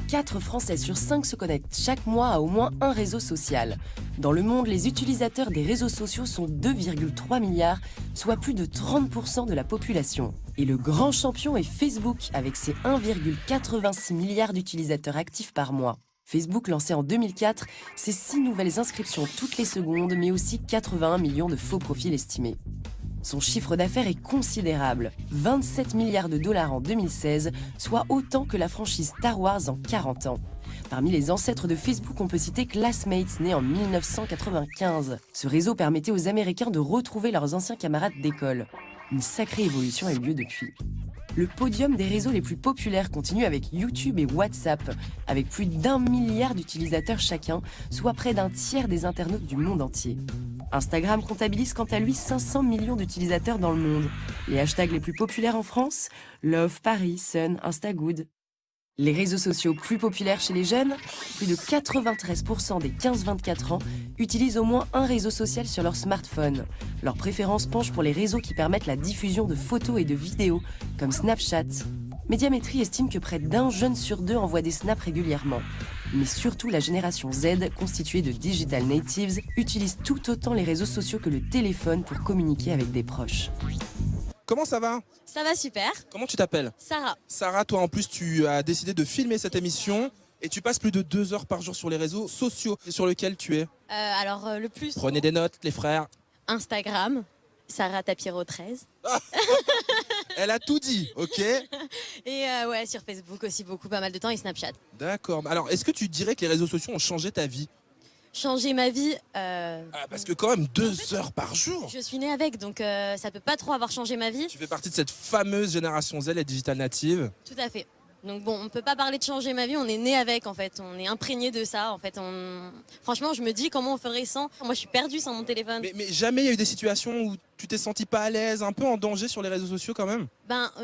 4 Français sur 5 se connectent chaque mois à au moins un réseau social. Dans le monde, les utilisateurs des réseaux sociaux sont 2,3 milliards, soit plus de 30% de la population. Et le grand champion est Facebook, avec ses 1,86 milliards d'utilisateurs actifs par mois. Facebook, lancé en 2004, c'est 6 nouvelles inscriptions toutes les secondes, mais aussi 81 millions de faux profils estimés. Son chiffre d'affaires est considérable, 27 milliards de dollars en 2016, soit autant que la franchise Star Wars en 40 ans. Parmi les ancêtres de Facebook, on peut citer Classmates, né en 1995. Ce réseau permettait aux Américains de retrouver leurs anciens camarades d'école. Une sacrée évolution a eu lieu depuis. Le podium des réseaux les plus populaires continue avec YouTube et WhatsApp, avec plus d'1 milliard d'utilisateurs chacun, soit près d'un tiers des internautes du monde entier. Instagram comptabilise quant à lui 500 millions d'utilisateurs dans le monde. Les hashtags les plus populaires en France, Love, Paris, Sun, Instagood. Les réseaux sociaux plus populaires chez les jeunes, plus de 93% des 15-24 ans utilisent au moins un réseau social sur leur smartphone. Leur préférence penche pour les réseaux qui permettent la diffusion de photos et de vidéos, comme Snapchat. Médiamétrie estime que près d'1 jeune sur 2 envoie des snaps régulièrement. Mais surtout, la génération Z, constituée de digital natives, utilise tout autant les réseaux sociaux que le téléphone pour communiquer avec des proches. Comment ça va? Ça va super. Comment tu t'appelles? Sarah. Sarah, toi en plus tu as décidé de filmer cette émission et tu passes plus de 2 heures par jour sur les réseaux sociaux. Et sur lequel tu es? Le plus... Prenez des notes les frères. Instagram, Sarah Tapiro 13. Elle a tout dit, ok? Et ouais, sur Facebook aussi beaucoup, pas mal de temps, et Snapchat. D'accord. Alors est-ce que tu dirais que les réseaux sociaux ont changé ta vie? Changer ma vie... Parce que quand même 2 heures par jour. Je suis née avec, donc ça peut pas trop avoir changé ma vie. Tu fais partie de cette fameuse génération Z, les digital natives. Tout à fait. Donc bon, on peut pas parler de changer ma vie, on est né avec en fait, on est imprégné de ça en fait. Franchement, je me dis comment on ferait sans. Moi, je suis perdue sans mon téléphone. Mais jamais il y a eu des situations où tu t'es senti pas à l'aise, un peu en danger sur les réseaux sociaux quand même?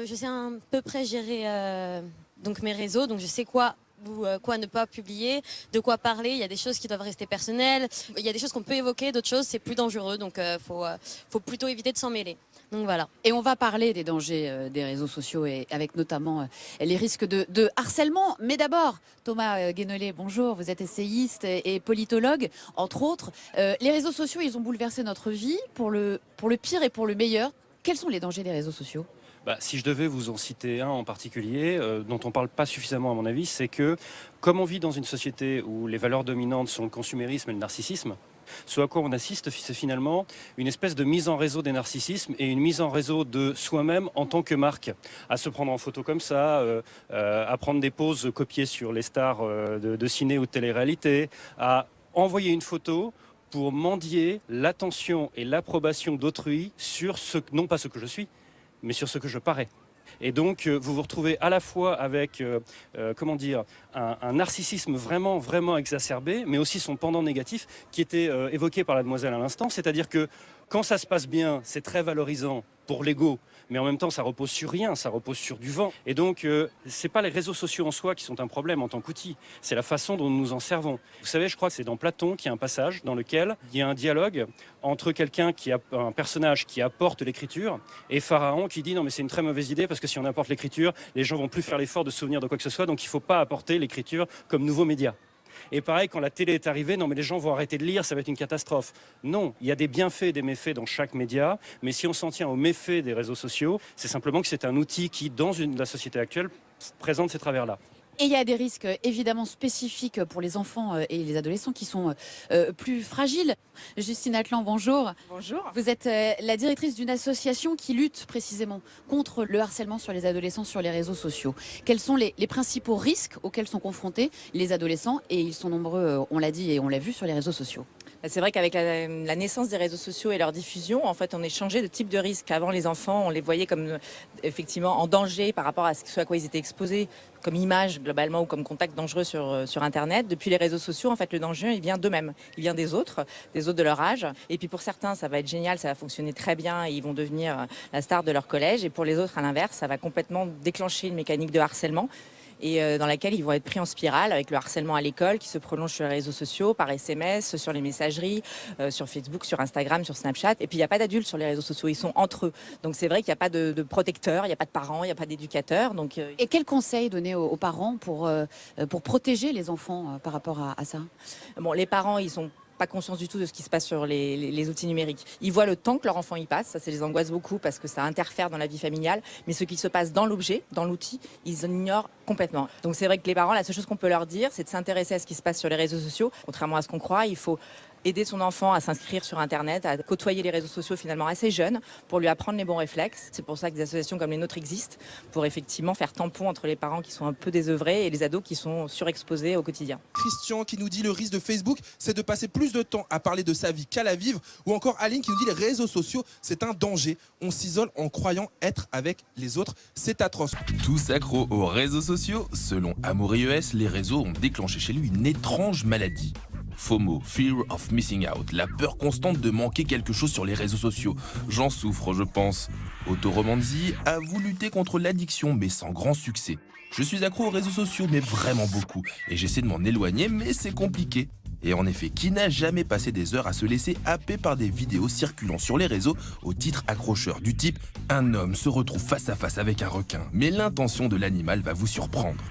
Je sais à peu près gérer donc mes réseaux, donc je sais quoi ou quoi ne pas publier, de quoi parler. Il y a des choses qui doivent rester personnelles, il y a des choses qu'on peut évoquer, d'autres choses c'est plus dangereux, donc faut plutôt éviter de s'en mêler. Donc voilà. Et on va parler des dangers des réseaux sociaux et avec notamment les risques de harcèlement. Mais d'abord, Thomas Guénolé, bonjour, vous êtes essayiste et politologue, entre autres. Les réseaux sociaux, ils ont bouleversé notre vie pour le pire et pour le meilleur. Quels sont les dangers des réseaux sociaux ? Si je devais vous en citer un en particulier, dont on ne parle pas suffisamment à mon avis, c'est que comme on vit dans une société où les valeurs dominantes sont le consumérisme et le narcissisme, ce à quoi on assiste, c'est finalement une espèce de mise en réseau des narcissismes et une mise en réseau de soi-même en tant que marque. À se prendre en photo comme ça, à prendre des poses copiées sur les stars de ciné ou de télé-réalité, à envoyer une photo pour mendier l'attention et l'approbation d'autrui sur non pas ce que je suis, mais sur ce que je parais. Et donc, vous vous retrouvez à la fois avec un narcissisme vraiment, vraiment exacerbé, mais aussi son pendant négatif qui était évoqué par la demoiselle à l'instant. C'est-à-dire que quand ça se passe bien, c'est très valorisant pour l'ego, mais en même temps, ça repose sur rien, ça repose sur du vent. Et donc, c'est pas les réseaux sociaux en soi qui sont un problème en tant qu'outil, c'est la façon dont nous nous en servons. Vous savez, je crois que c'est dans Platon qu'il y a un passage dans lequel il y a un dialogue entre quelqu'un qui a un personnage qui apporte l'écriture et Pharaon qui dit non mais c'est une très mauvaise idée parce que si on apporte l'écriture, les gens vont plus faire l'effort de se souvenir de quoi que ce soit, donc il faut pas apporter l'écriture comme nouveau média. Et pareil, quand la télé est arrivée, non mais les gens vont arrêter de lire, ça va être une catastrophe. Non, il y a des bienfaits et des méfaits dans chaque média, mais si on s'en tient aux méfaits des réseaux sociaux, c'est simplement que c'est un outil qui, dans la société actuelle, présente ces travers-là. Et il y a des risques évidemment spécifiques pour les enfants et les adolescents qui sont plus fragiles. Justine Atlan, bonjour. Bonjour. Vous êtes la directrice d'une association qui lutte précisément contre le harcèlement sur les adolescents sur les réseaux sociaux. Quels sont les principaux risques auxquels sont confrontés les adolescents? Et ils sont nombreux, on l'a dit et on l'a vu sur les réseaux sociaux. C'est vrai qu'avec la naissance des réseaux sociaux et leur diffusion, en fait, on est changé de type de risque. Avant, les enfants, on les voyait comme effectivement en danger par rapport à ce à quoi ils étaient exposés, comme image globalement ou comme contact dangereux sur Internet. Depuis les réseaux sociaux, en fait, le danger, il vient d'eux-mêmes. Il vient des autres de leur âge. Et puis pour certains, ça va être génial, ça va fonctionner très bien et ils vont devenir la star de leur collège. Et pour les autres, à l'inverse, ça va complètement déclencher une mécanique de harcèlement. et dans laquelle ils vont être pris en spirale avec le harcèlement à l'école qui se prolonge sur les réseaux sociaux, par SMS, sur les messageries, sur Facebook, sur Instagram, sur Snapchat. Et puis il n'y a pas d'adultes sur les réseaux sociaux, ils sont entre eux. Donc c'est vrai qu'il n'y a pas de protecteurs, il n'y a pas de parents, il n'y a pas d'éducateurs. Donc, Et quels conseils donner aux parents pour protéger les enfants par rapport à ça? bon, les parents, ils sont pas conscience du tout de ce qui se passe sur les outils numériques. Ils voient le temps que leur enfant y passe, ça les angoisse beaucoup parce que ça interfère dans la vie familiale, mais ce qui se passe dans l'objet, dans l'outil, ils ignorent complètement. Donc c'est vrai que les parents, la seule chose qu'on peut leur dire, c'est de s'intéresser à ce qui se passe sur les réseaux sociaux. Contrairement à ce qu'on croit, il faut aider son enfant à s'inscrire sur Internet, à côtoyer les réseaux sociaux finalement assez jeunes pour lui apprendre les bons réflexes. C'est pour ça que des associations comme les nôtres existent, pour effectivement faire tampon entre les parents qui sont un peu désœuvrés et les ados qui sont surexposés au quotidien. Christian qui nous dit le risque de Facebook, c'est de passer plus de temps à parler de sa vie qu'à la vivre. Ou encore Aline qui nous dit les réseaux sociaux, c'est un danger. On s'isole en croyant être avec les autres. C'est atroce. Tous accros aux réseaux sociaux, selon Amour.es, les réseaux ont déclenché chez lui une étrange maladie. FOMO, Fear of Missing Out, la peur constante de manquer quelque chose sur les réseaux sociaux. J'en souffre, je pense. Otto Romanzi avoue lutter contre l'addiction, mais sans grand succès. Je suis accro aux réseaux sociaux, mais vraiment beaucoup, et j'essaie de m'en éloigner, mais c'est compliqué. Et en effet, qui n'a jamais passé des heures à se laisser happer par des vidéos circulant sur les réseaux au titre accrocheur du type « Un homme se retrouve face à face avec un requin, mais l'intention de l'animal va vous surprendre ».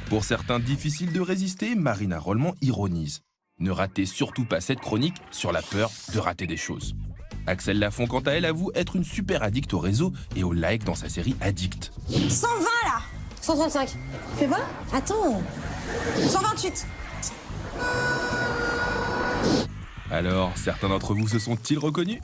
Pour certains difficiles de résister, Marina Rollement ironise. Ne ratez surtout pas cette chronique sur la peur de rater des choses. Axel Lafont, quant à elle, avoue être une super addict au réseau et au like dans sa série Addict. 120 là 135. Fais quoi? Attends. 128. Alors, certains d'entre vous se sont-ils reconnus?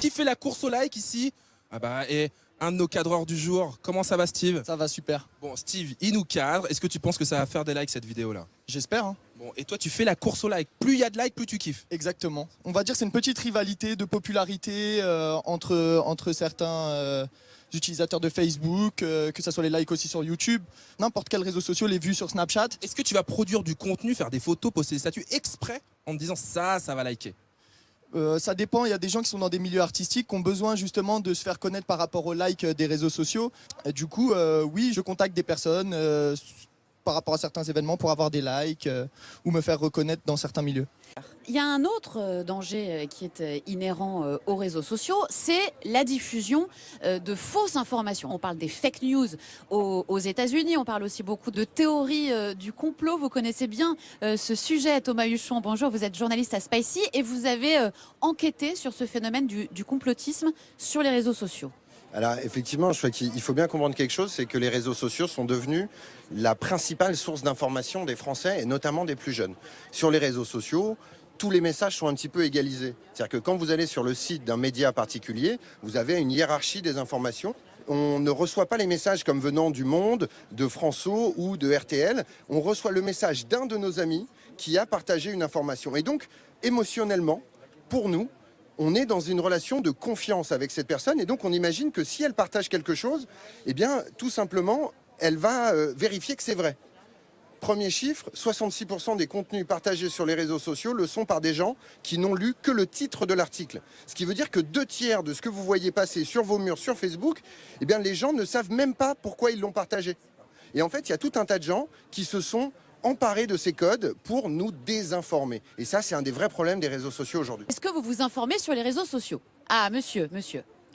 Qui fait la course au like ici? Ah bah, et un de nos cadreurs du jour. Comment ça va, Steve? Ça va super. Bon, Steve, il nous cadre. Est-ce que tu penses que ça va faire des likes cette vidéo-là? J'espère. Hein. Bon, et toi, tu fais la course au like. Plus il y a de likes, plus tu kiffes. Exactement. On va dire que c'est une petite rivalité de popularité entre certains utilisateurs de Facebook, que ce soit les likes aussi sur YouTube, n'importe quel réseau social, les vues sur Snapchat. Est-ce que tu vas produire du contenu, faire des photos, poster des statuts exprès en te disant ça va liker? Ça dépend, il y a des gens qui sont dans des milieux artistiques qui ont besoin justement de se faire connaître par rapport aux likes des réseaux sociaux. Et du coup, oui, je contacte des personnes par rapport à certains événements pour avoir des likes ou me faire reconnaître dans certains milieux. Il y a un autre danger qui est inhérent aux réseaux sociaux, c'est la diffusion de fausses informations. On parle des fake news aux États-Unis, on parle aussi beaucoup de théories du complot. Vous connaissez bien ce sujet, Thomas Huchon. Bonjour, vous êtes journaliste à Spicy et vous avez enquêté sur ce phénomène du complotisme sur les réseaux sociaux. Alors effectivement, je crois qu'il faut bien comprendre quelque chose, c'est que les réseaux sociaux sont devenus la principale source d'information des Français et notamment des plus jeunes. Sur les réseaux sociaux, tous les messages sont un petit peu égalisés. C'est-à-dire que quand vous allez sur le site d'un média particulier, vous avez une hiérarchie des informations. On ne reçoit pas les messages comme venant du Monde, de François ou de RTL. On reçoit le message d'un de nos amis qui a partagé une information. Et donc, émotionnellement, pour nous, on est dans une relation de confiance avec cette personne et donc on imagine que si elle partage quelque chose, eh bien, tout simplement, elle va vérifier que c'est vrai. Premier chiffre, 66% des contenus partagés sur les réseaux sociaux le sont par des gens qui n'ont lu que le titre de l'article. Ce qui veut dire que 2/3 de ce que vous voyez passer sur vos murs sur Facebook, eh bien, les gens ne savent même pas pourquoi ils l'ont partagé. Et en fait, il y a tout un tas de gens qui se sont emparés de ces codes pour nous désinformer. Et ça, c'est un des vrais problèmes des réseaux sociaux aujourd'hui. Est-ce que vous vous informez sur les réseaux sociaux? Ah, monsieur.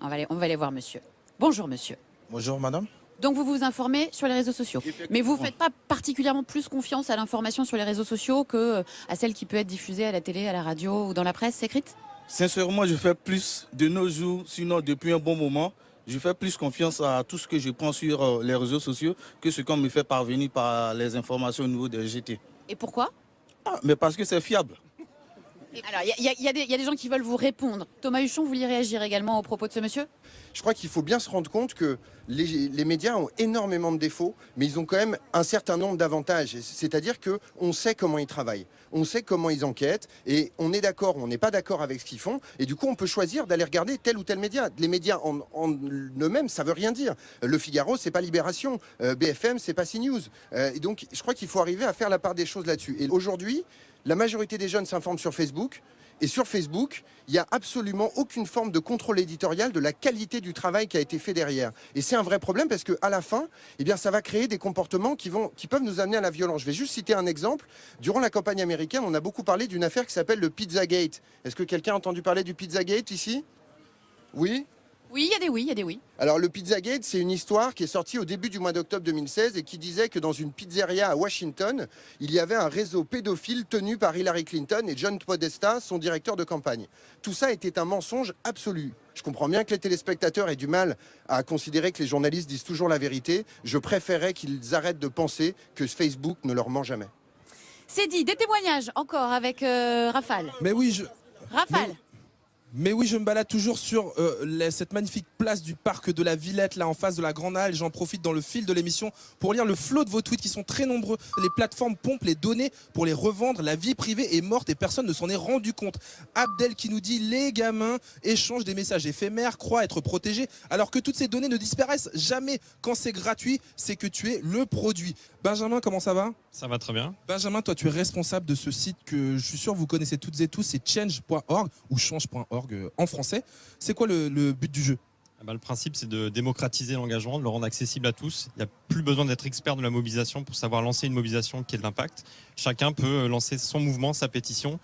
On va aller voir monsieur. Bonjour, monsieur. Bonjour, madame. Donc vous vous informez sur les réseaux sociaux. Mais vous ne faites pas particulièrement plus confiance à l'information sur les réseaux sociaux que à celle qui peut être diffusée à la télé, à la radio ou dans la presse écrite? Sincèrement, je fais plus de nos jours, sinon depuis un bon moment. Je fais plus confiance à tout ce que je prends sur les réseaux sociaux que ce qu'on me fait parvenir par les informations au niveau des GT. Et pourquoi? Mais parce que c'est fiable. Alors, il y a des gens qui veulent vous répondre. Thomas Huchon, vous vouliez réagir également aux propos de ce monsieur? Je crois qu'il faut bien se rendre compte que les médias ont énormément de défauts, mais ils ont quand même un certain nombre d'avantages. C'est-à-dire qu'on sait comment ils travaillent, on sait comment ils enquêtent, et on est d'accord ou on n'est pas d'accord avec ce qu'ils font, et du coup on peut choisir d'aller regarder tel ou tel média. Les médias en eux-mêmes, ça veut rien dire. Le Figaro, c'est pas Libération, BFM, c'est pas CNews. Et donc je crois qu'il faut arriver à faire la part des choses là-dessus. Et aujourd'hui, la majorité des jeunes s'informent sur Facebook, Et sur Facebook, il n'y a absolument aucune forme de contrôle éditorial de la qualité du travail qui a été fait derrière. Et c'est un vrai problème parce qu'à la fin, eh bien, ça va créer des comportements qui peuvent nous amener à la violence. Je vais juste citer un exemple. Durant la campagne américaine, on a beaucoup parlé d'une affaire qui s'appelle le Pizzagate. Est-ce que quelqu'un a entendu parler du Pizzagate ici? Oui? Oui, il y a des oui, il y a des oui. Alors le Pizzagate, c'est une histoire qui est sortie au début du mois d'octobre 2016 et qui disait que dans une pizzeria à Washington, il y avait un réseau pédophile tenu par Hillary Clinton et John Podesta, son directeur de campagne. Tout ça était un mensonge absolu. Je comprends bien que les téléspectateurs aient du mal à considérer que les journalistes disent toujours la vérité. Je préférais qu'ils arrêtent de penser que Facebook ne leur ment jamais. C'est dit, des témoignages encore avec Rafale. Mais oui, Rafale. Mais oui, je me balade toujours sur cette magnifique place du parc de la Villette, là en face de la Grande Halle. J'en profite dans le fil de l'émission pour lire le flot de vos tweets qui sont très nombreux. Les plateformes pompent les données pour les revendre. La vie privée est morte et personne ne s'en est rendu compte. Abdel qui nous dit les gamins échangent des messages éphémères, croient être protégés, alors que toutes ces données ne disparaissent jamais. Quand c'est gratuit, c'est que tu es le produit. Benjamin, comment ça va? Ça va très bien. Benjamin, toi tu es responsable de ce site que je suis sûr vous connaissez toutes et tous, c'est change.org ou change.org en français. C'est quoi le but du jeu? Le principe, c'est de démocratiser l'engagement, de le rendre accessible à tous. Il n'y a plus besoin d'être expert de la mobilisation pour savoir lancer une mobilisation qui ait de l'impact. Chacun peut lancer son mouvement, sa pétition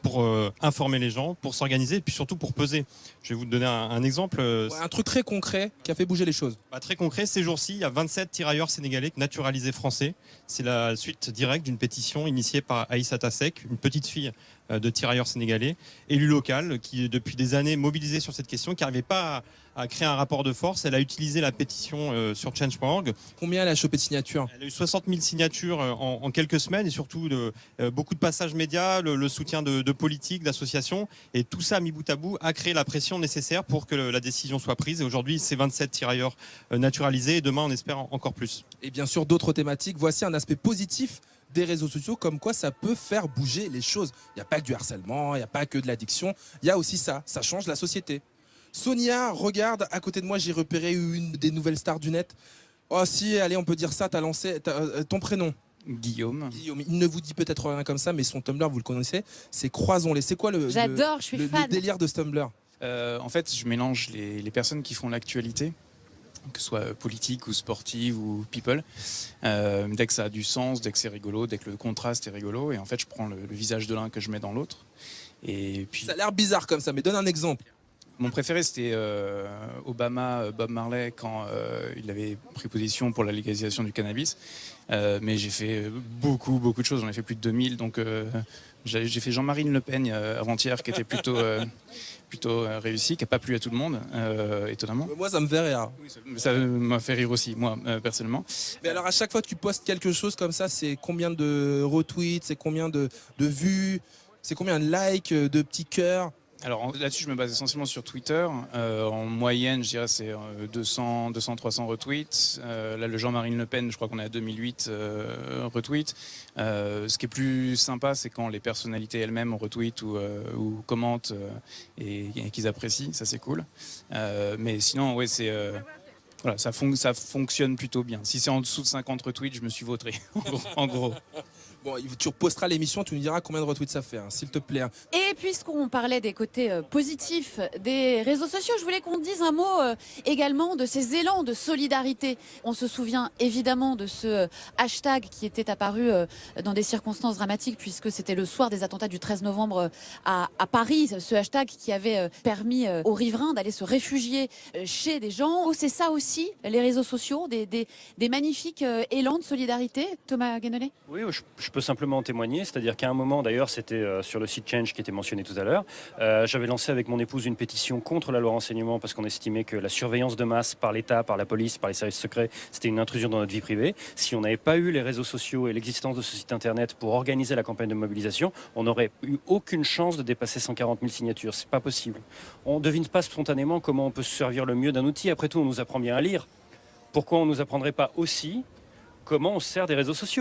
pour informer les gens, pour s'organiser et puis surtout pour peser. Je vais vous donner un exemple. Un truc très concret qui a fait bouger les choses. Très concret, ces jours-ci, il y a 27 tirailleurs sénégalais naturalisés français. C'est la suite directe d'une pétition initiée par Aïssata Seck, une petite fille de tirailleurs sénégalais, élu local, qui depuis des années mobilisée sur cette question, qui n'arrivait pas à créer un rapport de force. Elle a utilisé la pétition sur change.org. Combien elle a chopé de signatures? Elle a eu 60 000 signatures en quelques semaines et surtout beaucoup de passages médias, le soutien de politiques, d'associations. Et tout ça, mis bout à bout, a créé la pression nécessaire pour que la décision soit prise. Et aujourd'hui, c'est 27 tirailleurs naturalisés et demain, on espère encore plus. Et bien sûr, d'autres thématiques. Voici un aspect positif des réseaux sociaux, comme quoi ça peut faire bouger les choses. Il n'y a pas que du harcèlement, il n'y a pas que de l'addiction, il y a aussi ça change la société. Sonia, regarde, à côté de moi, j'ai repéré une des nouvelles stars du net. Oh si, allez, on peut dire ça, t'as lancé ton prénom. Guillaume. Guillaume, il ne vous dit peut-être rien comme ça, mais son Tumblr, vous le connaissez, c'est Croisons-les. C'est quoi J'adore, je suis fan. le délire de ce Tumblr? En fait, je mélange les personnes qui font l'actualité, que ce soit politique ou sportive ou people, dès que ça a du sens, dès que c'est rigolo, dès que le contraste est rigolo, et en fait je prends le visage de l'un que je mets dans l'autre. Et puis ça a l'air bizarre comme ça, mais donne un exemple. Mon préféré c'était Obama, Bob Marley, quand il avait pris position pour la légalisation du cannabis, mais j'ai fait beaucoup de choses, j'en ai fait plus de 2000, donc j'ai fait Jean-Marine Le Pen avant-hier, qui était plutôt réussi, qui n'a pas plu à tout le monde, étonnamment. Moi, ça me fait rire. Oui, ça m'a fait rire aussi, moi, personnellement. Mais alors, à chaque fois que tu postes quelque chose comme ça, c'est combien de retweets, c'est combien de vues, c'est combien de likes, de petits cœurs? Alors là-dessus, je me base essentiellement sur Twitter. En moyenne, je dirais, c'est 200-300 retweets. Là, le Jean-Marine Le Pen, je crois qu'on est à 2008 retweets. Ce qui est plus sympa, c'est quand les personnalités elles-mêmes retweetent ou commentent et qu'ils apprécient. Ça, c'est cool. Mais sinon, ouais, c'est... Voilà, ça fonctionne plutôt bien. Si c'est en dessous de 50 retweets, je me suis vautré, en gros. Bon, tu reposteras l'émission, tu nous diras combien de retweets ça fait, s'il te plaît. Et puisqu'on parlait des côtés positifs des réseaux sociaux, je voulais qu'on dise un mot également de ces élans de solidarité. On se souvient évidemment de ce hashtag qui était apparu dans des circonstances dramatiques, puisque c'était le soir des attentats du 13 novembre à Paris. Ce hashtag qui avait permis aux riverains d'aller se réfugier chez des gens. Oh, c'est ça aussi, les réseaux sociaux, des magnifiques élans de solidarité. Thomas Guénolé? Oui, je peux simplement en témoigner, c'est-à-dire qu'à un moment, d'ailleurs, c'était sur le site Change qui était mentionné tout à l'heure, j'avais lancé avec mon épouse une pétition contre la loi renseignement parce qu'on estimait que la surveillance de masse par l'État, par la police, par les services secrets, c'était une intrusion dans notre vie privée. Si on n'avait pas eu les réseaux sociaux et l'existence de ce site internet pour organiser la campagne de mobilisation, on n'aurait eu aucune chance de dépasser 140 000 signatures. C'est pas possible. On ne devine pas spontanément comment on peut se servir le mieux d'un outil. Après tout, on nous apprend bien à lire. Pourquoi on ne nous apprendrait pas aussi comment on se sert des réseaux sociaux?